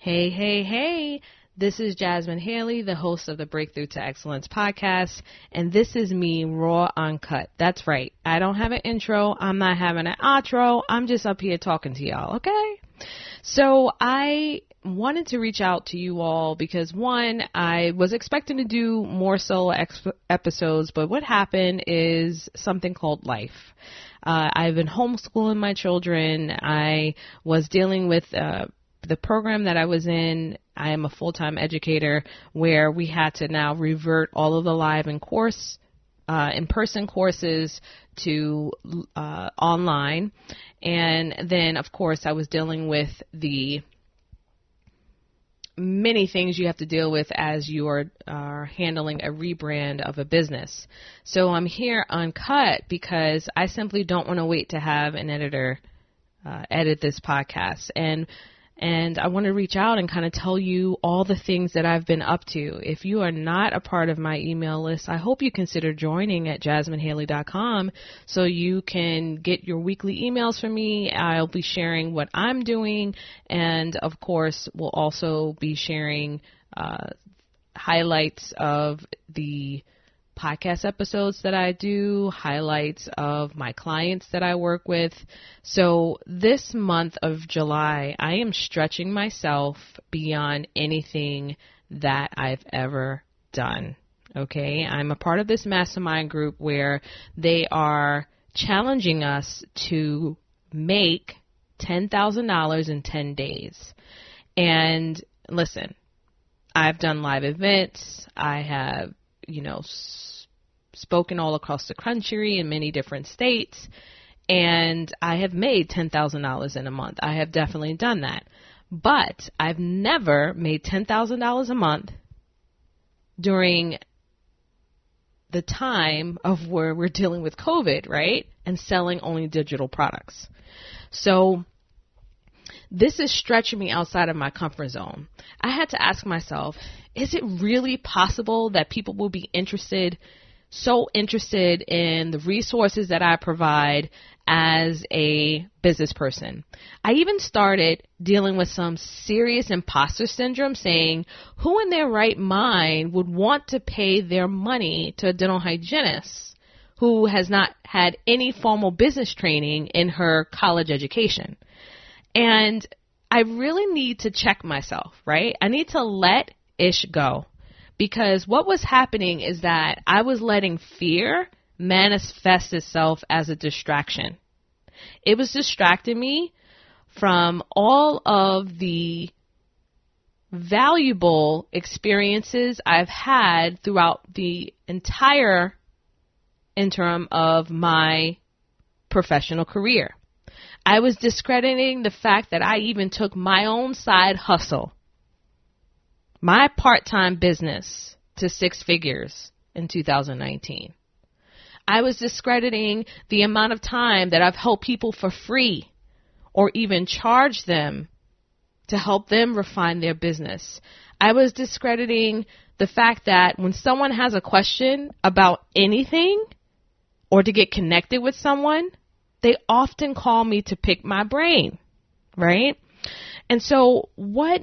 Hey, hey, hey. This is Jasmin Haley, the host of the Breakthrough to Excellence podcast, and this is me, raw, uncut. That's right. I don't have an intro. I'm not having an outro. I'm just up here talking to y'all, okay? So I wanted to reach out to you all because, one, I was expecting to do more solo episodes, but what happened is something called life. I've been homeschooling my children. I was dealing with the program that I was in. I am a full-time educator where we had to now revert all of the live and in-person courses to online. And then, of course, I was dealing with the many things you have to deal with as you are handling a rebrand of a business. So I'm here Uncut because I simply don't want to wait to have an editor edit this podcast. And I want to reach out and kind of tell you all the things that I've been up to. If you are not a part of my email list, I hope you consider joining at jasminhaley.com so you can get your weekly emails from me. I'll be sharing what I'm doing. And, of course, we'll also be sharing highlights of the podcast episodes that I do, highlights of my clients that I work with. So this month of July, I am stretching myself beyond anything that I've ever done. Okay, I'm a part of this mastermind group where they are challenging us to make $10,000 in 10 days. And listen, I've done live events. I have spoken all across the country in many different states, and I have made $10,000 in a month. I have definitely done that, but I've never made $10,000 a month during the time of where we're dealing with COVID, right? And selling only digital products. So this is stretching me outside of my comfort zone. I had to ask myself, is it really possible that people will be so interested in the resources that I provide as a business person? I even started dealing with some serious imposter syndrome, saying, who in their right mind would want to pay their money to a dental hygienist who has not had any formal business training in her college education? And I really need to check myself, right? I need to let ish go, because what was happening is that I was letting fear manifest itself as a distraction. It was distracting me from all of the valuable experiences I've had throughout the entire interim of my professional career. I was discrediting the fact that I even took my own side hustle, my part-time business, to 6 figures in 2019. I was discrediting the amount of time that I've helped people for free or even charged them to help them refine their business. I was discrediting the fact that when someone has a question about anything or to get connected with someone, they often call me to pick my brain, right? And so what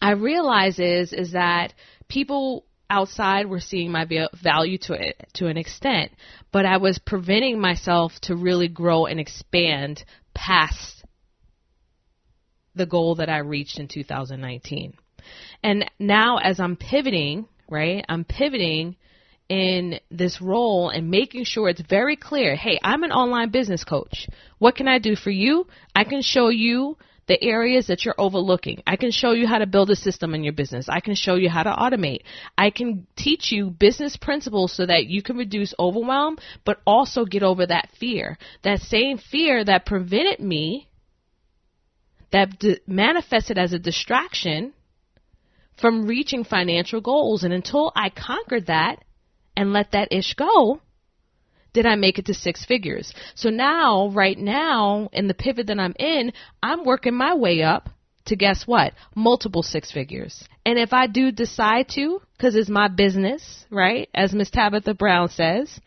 I realize is that people outside were seeing my value to an extent, but I was preventing myself to really grow and expand past the goal that I reached in 2019. And now as I'm pivoting, right, I'm pivoting in this role and making sure it's very clear, hey, I'm an online business coach. What can I do for you? I can show you the areas that you're overlooking. I can show you how to build a system in your business. I can show you how to automate. I can teach you business principles so that you can reduce overwhelm, but also get over that fear. That same fear that prevented me, that manifested as a distraction from reaching financial goals. And until I conquered that and let that ish go, did I make it to 6 figures. So now, right now, in the pivot that I'm in, I'm working my way up to, guess what, multiple 6 figures. And if I do decide to, because it's my business, right, as Miss Tabitha Brown says,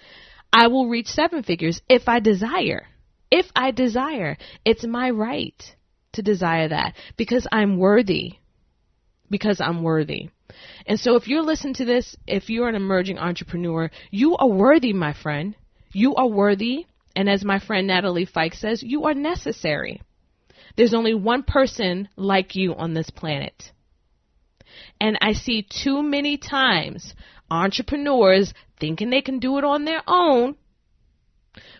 I will reach 7 figures if I desire. If I desire. It's my right. to desire that because I'm worthy. Because I'm worthy. And so if you're listening to this, if you're an emerging entrepreneur, you are worthy, my friend. You are worthy. And as my friend Natalie Fike says, you are necessary. There's only one person like you on this planet. And I see too many times entrepreneurs thinking they can do it on their own,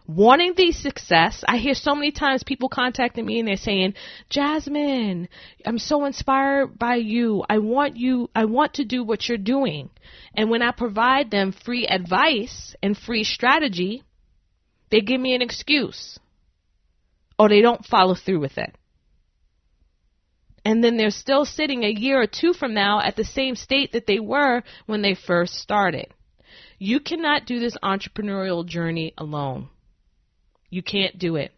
wanting the success. I hear so many times people contacting me and they're saying, Jasmin, I'm so inspired by you. I want to do what you're doing. And when I provide them free advice and free strategy, they give me an excuse or they don't follow through with it. And then they're still sitting a year or two from now at the same state that they were when they first started. You cannot do this entrepreneurial journey alone. You can't do it.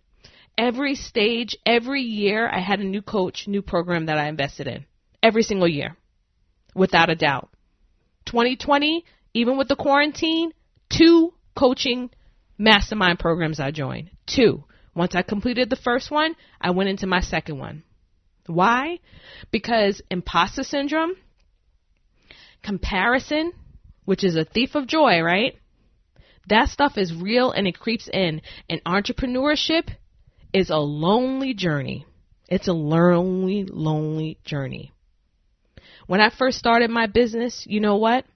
Every stage, every year, I had a new coach, new program that I invested in. Every single year, without a doubt. 2020, even with the quarantine, 2 coaching mastermind programs I joined. 2. Once I completed the first one, I went into my second one. Why? Because imposter syndrome, comparison, which is a thief of joy, right? That stuff is real and it creeps in. And entrepreneurship is a lonely journey. It's a lonely, lonely journey. When I first started my business, you know what?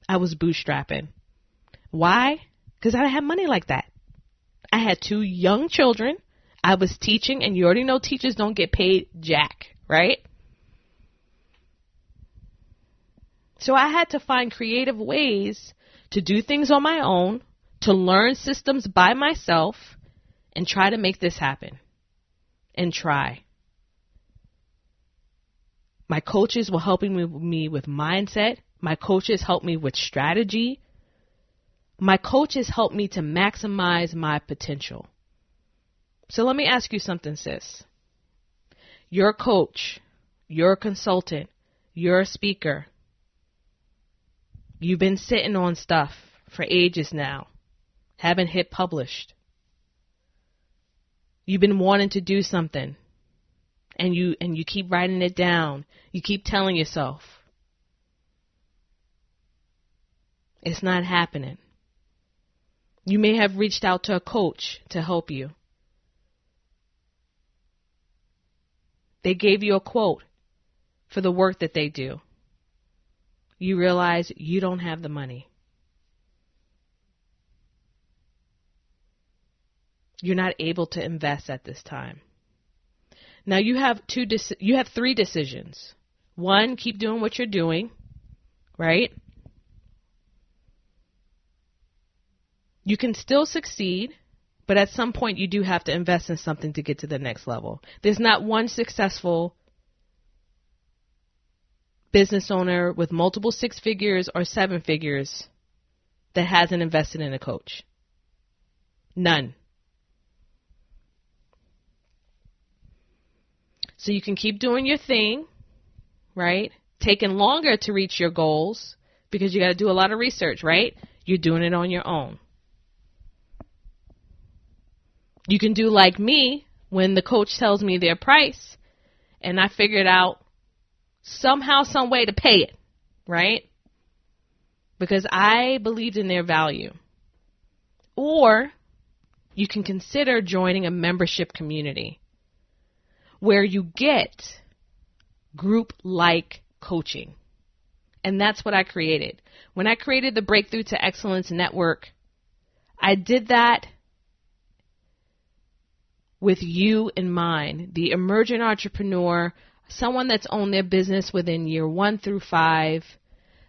I was bootstrapping. Why? Because I didn't have money like that. I had 2 young children. I was teaching, and you already know teachers don't get paid jack, right? So I had to find creative ways to do things on my own, to learn systems by myself, and try to make this happen. And try. My coaches were helping me with mindset. My coaches helped me with strategy. My coaches helped me to maximize my potential. So let me ask you something, sis. You're a coach. You're a consultant. You're a speaker. You've been sitting on stuff for ages now. Haven't hit published. You've been wanting to do something. And you keep writing it down. You keep telling yourself. It's not happening. You may have reached out to a coach to help you. They gave you a quote for the work that they do. You realize you don't have the money. You're not able to invest at this time. Now you have 3 decisions. 1, keep doing what you're doing, right? You can still succeed, but at some point you do have to invest in something to get to the next level. There's not one successful business owner with multiple 6 figures or 7 figures that hasn't invested in a coach. None. So you can keep doing your thing, right? Taking longer to reach your goals because you got to do a lot of research, right? You're doing it on your own. You can do like me when the coach tells me their price and I figured out somehow, some way to pay it, right? Because I believed in their value. Or you can consider joining a membership community where you get group-like coaching. And that's what I created. When I created the Breakthrough to Excellence Network, I did that with you in mind, the emergent entrepreneur, someone that's owned their business within year 1 through 5,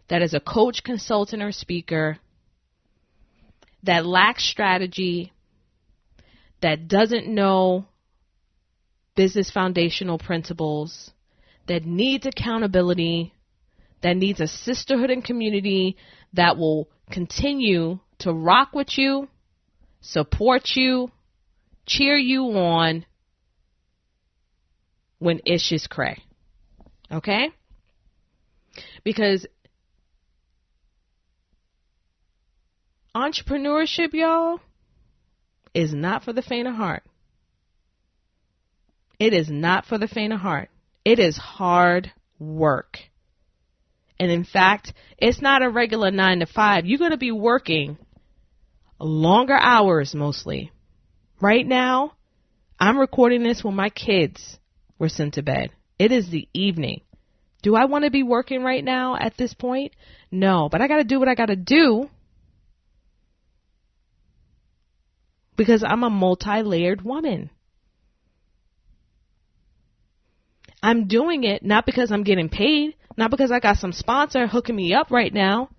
that is a coach, consultant, or speaker, that lacks strategy, that doesn't know business foundational principles, that needs accountability, that needs a sisterhood and community that will continue to rock with you, support you, cheer you on when ish is cray. Okay? Because entrepreneurship, y'all, is not for the faint of heart. It is not for the faint of heart. It is hard work. And in fact, it's not a regular 9 to 5. You're going to be working longer hours mostly. Right now, I'm recording this when my kids were sent to bed. It is the evening. Do I want to be working right now at this point? No, but I got to do what I got to do because I'm a multi-layered woman. I'm doing it not because I'm getting paid, not because I got some sponsor hooking me up right now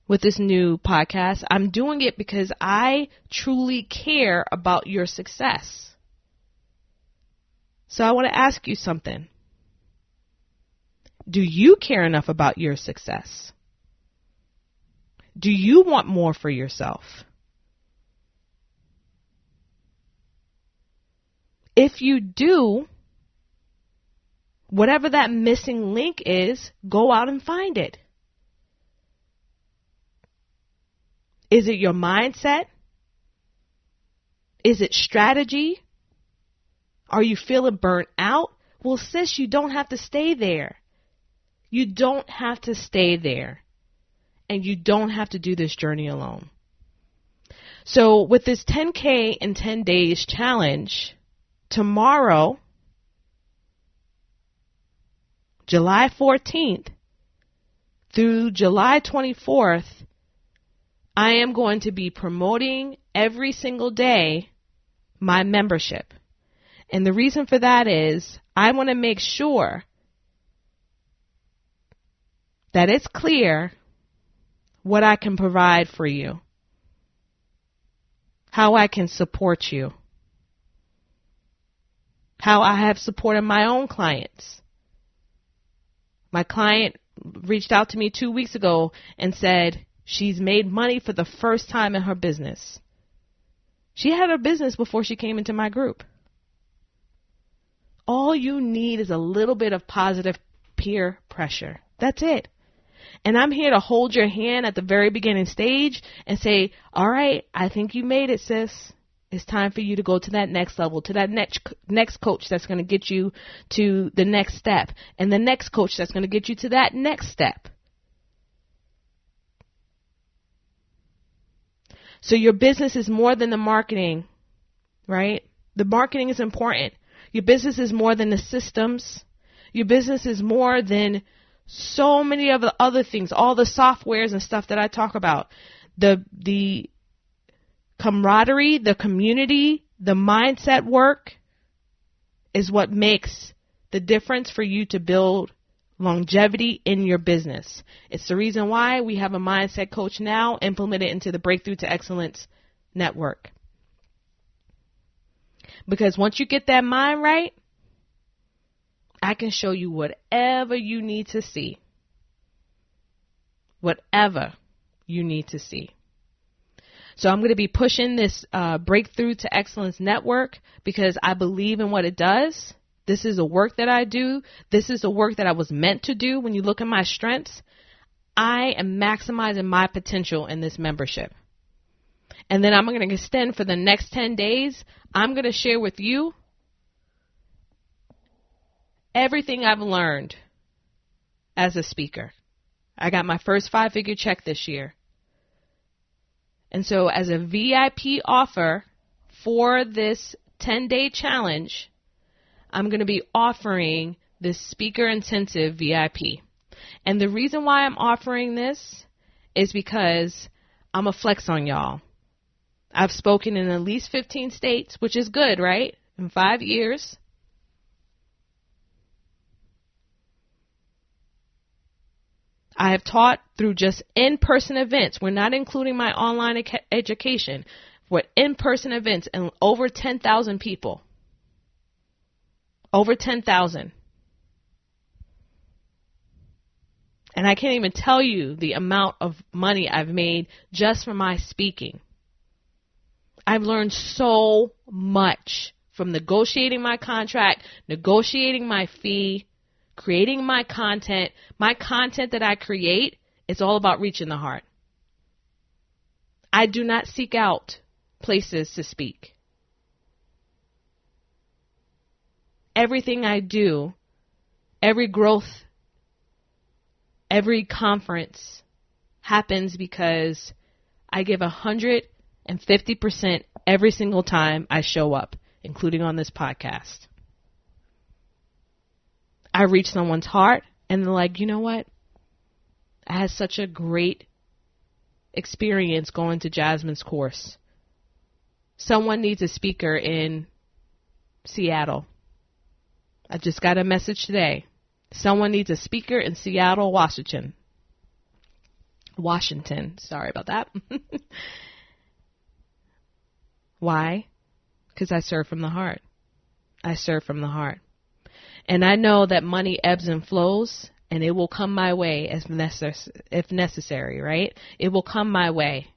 with this new podcast. I'm doing it because I truly care about your success. So I want to ask you something. Do you care enough about your success? Do you want more for yourself? If you do, whatever that missing link is, go out and find it. Is it your mindset? Is it strategy? Are you feeling burnt out? Well, sis, you don't have to stay there. You don't have to stay there. And you don't have to do this journey alone. So with this 10K in 10 days challenge, tomorrow, July 14th through July 24th, I am going to be promoting every single day my membership. And the reason for that is I want to make sure that it's clear what I can provide for you, how I can support you, how I have supported my own clients. My client reached out to me 2 weeks ago and said she's made money for the first time in her business. She had her business before she came into my group. All you need is a little bit of positive peer pressure. That's it. And I'm here to hold your hand at the very beginning stage and say, all right, I think you made it, sis. It's time for you to go to that next level, to that next coach that's going to get you to the next step, and the next coach that's going to get you to that next step. So your business is more than the marketing, right? The marketing is important. Your business is more than the systems. Your business is more than so many of the other things, all the softwares and stuff that I talk about. The camaraderie, the community, the mindset work is what makes the difference for you to build longevity in your business. It's the reason why we have a mindset coach now implemented into the Breakthrough to Excellence network. Because once you get that mind right, I can show you whatever you need to see. Whatever you need to see. So I'm going to be pushing this Breakthrough to Excellence network because I believe in what it does. This is a work that I do. This is a work that I was meant to do. When you look at my strengths, I am maximizing my potential in this membership. And then I'm going to extend for the next 10 days. I'm going to share with you everything I've learned as a speaker. I got my first 5-figure check this year. And so as a VIP offer for this 10-day challenge, I'm going to be offering this speaker intensive VIP. And the reason why I'm offering this is because I'm a flex on y'all. I've spoken in at least 15 states, which is good, right? In 5 years. I have taught through just in-person events. We're not including my online education. For in-person events and over 10,000 people. Over 10,000. And I can't even tell you the amount of money I've made just from my speaking. I've learned so much from negotiating my contract, negotiating my fee, creating my content. My content that I create is all about reaching the heart. I do not seek out places to speak. everything I do, every growth, every conference happens because I give 150% every single time I show up, including on this podcast. I reach someone's heart and they're like, you know what? I had such a great experience going to Jasmin's course. Someone needs a speaker in Seattle. I just got a message today. Someone needs a speaker in Seattle, Washington. Sorry about that. Why? Because I serve from the heart. I serve from the heart. And I know that money ebbs and flows, and it will come my way if necessary, right? It will come my way.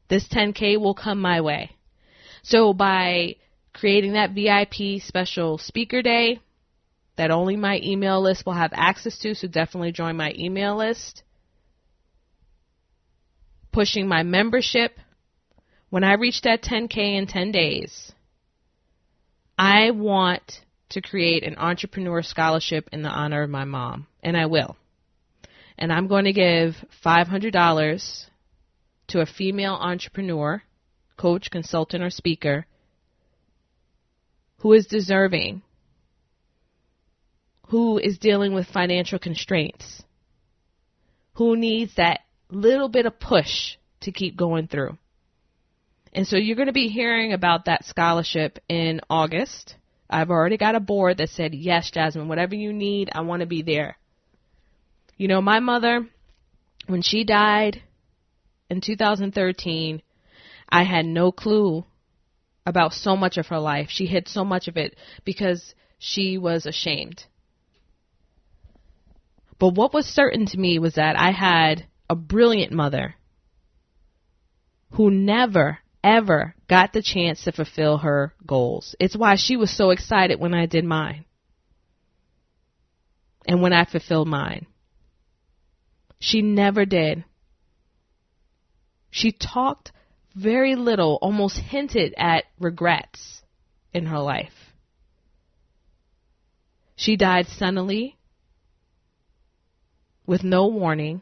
This 10K will come my way. So by creating that VIP special speaker day that only my email list will have access to, so definitely join my email list. Pushing my membership. When I reach that 10K in 10 days, I want to create an entrepreneur scholarship in the honor of my mom, and I will. And I'm going to give $500 to a female entrepreneur, coach, consultant, or speaker who is deserving, who is dealing with financial constraints, who needs that little bit of push to keep going through. And so you're going to be hearing about that scholarship in August. I've already got a board that said, yes, Jasmin, whatever you need, I want to be there. You know, my mother, when she died in 2013, I had no clue about so much of her life. She hid so much of it because she was ashamed. But what was certain to me was that I had a brilliant mother who never, ever got the chance to fulfill her goals. It's why she was so excited when I did mine and when I fulfilled mine. She never did. She talked very little, almost hinted at regrets in her life. She died suddenly with no warning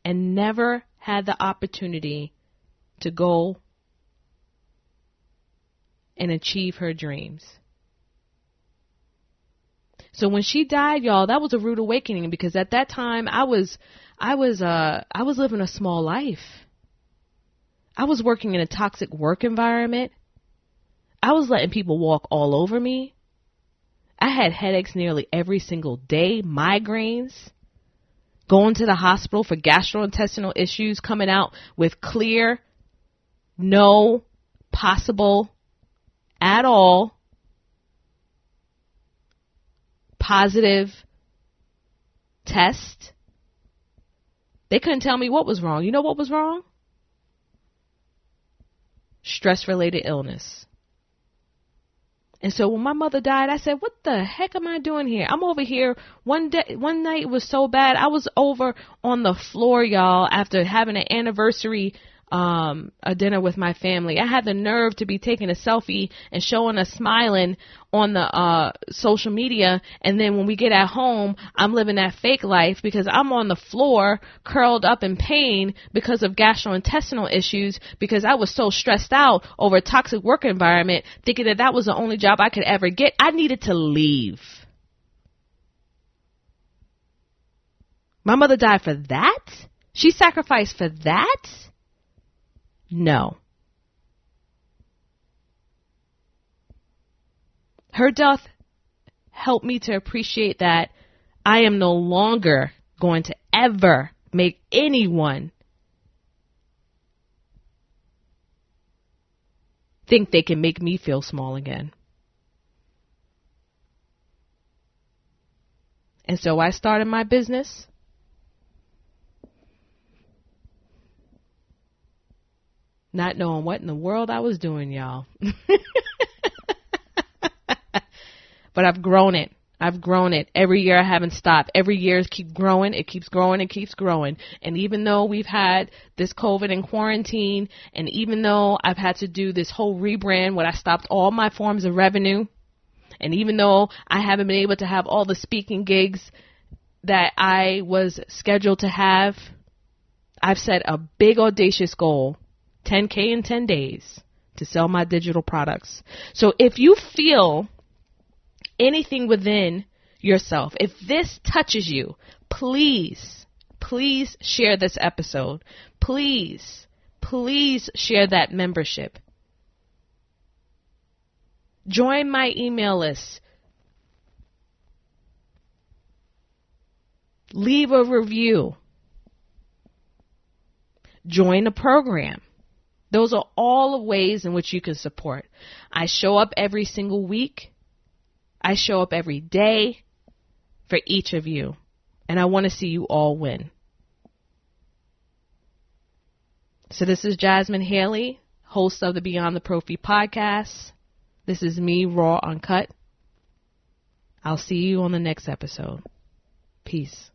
and never had the opportunity to go and achieve her dreams. So when she died, y'all, that was a rude awakening because at that time I was living a small life. I was working in a toxic work environment. I was letting people walk all over me. I had headaches nearly every single day, migraines, going to the hospital for gastrointestinal issues, coming out with clear, no possible at all positive test. They couldn't tell me what was wrong. You know what was wrong? Stress-related illness. And so when my mother died, I said, what the heck am I doing here? I'm over here. One night it was so bad. I was over on the floor, y'all, after having an anniversary a dinner with my family. I had the nerve to be taking a selfie and showing us smiling on the social media, and then when we get at home, I'm living that fake life because I'm on the floor curled up in pain because of gastrointestinal issues, because I was so stressed out over a toxic work environment, thinking that that was the only job I could ever get. I needed to leave. My mother died for that? She sacrificed for that? No. Her death helped me to appreciate that I am no longer going to ever make anyone think they can make me feel small again. And so I started my business. Not knowing what in the world I was doing, y'all. But I've grown it. I've grown it. Every year I haven't stopped. Every year it keeps growing. It keeps growing. It keeps growing. And even though we've had this COVID and quarantine, and even though I've had to do this whole rebrand where I stopped all my forms of revenue, And even though I haven't been able to have all the speaking gigs that I was scheduled to have, I've set a big audacious goal, 10K in 10 days, to sell my digital products. So if you feel anything within yourself, if this touches you, please share this episode. Please share that membership. Join my email list. Leave a review. Join a program. Those are all the ways in which you can support. I show up every single week. I show up every day for each of you. And I want to see you all win. So this is Jasmin Haley, host of the Beyond the Prophy podcast. This is me, Raw Uncut. I'll see you on the next episode. Peace.